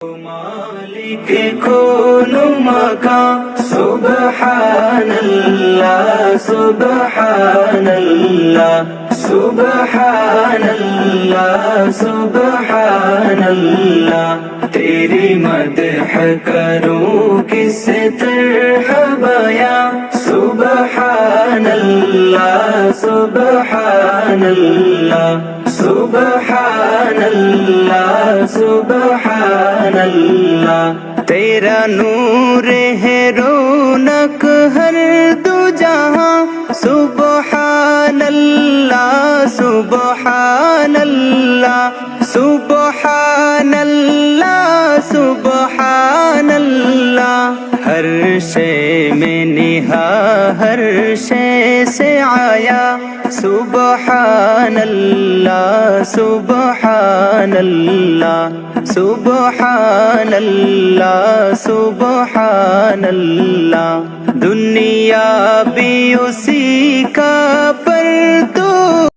مالک کون مکان سبحان اللہ سبحان اللہ سبحان اللہ سبحان اللہ تیری مدح کروں کس طرح بیاں سبحان اللہ سبحان اللہ سبحان اللہ سبحان اللہ تیرا نور ہے رونق ہر دو جہاں سبحان اللہ سبحان اللہ سبحان اللہ سبحان اللہ ہر شے میں نہا ہر شے سے آیا سبحان اللہ سبحان اللہ سبحان اللہ سبحان اللہ دنیا بھی اسی